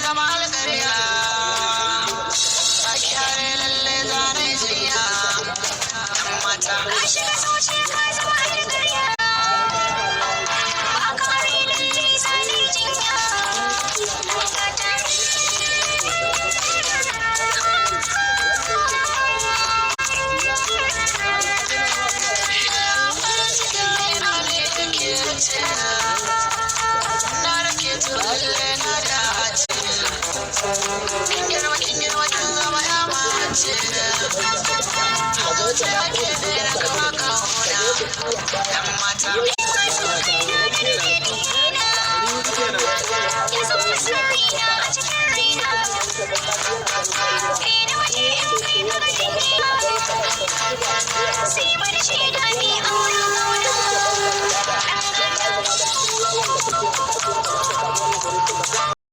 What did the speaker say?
zama alƙarya a kyare lalle zane jiya yan mata ka shiga sauce ka zama alƙarya a kare lalle zane jiya kin girma kin zama ya mace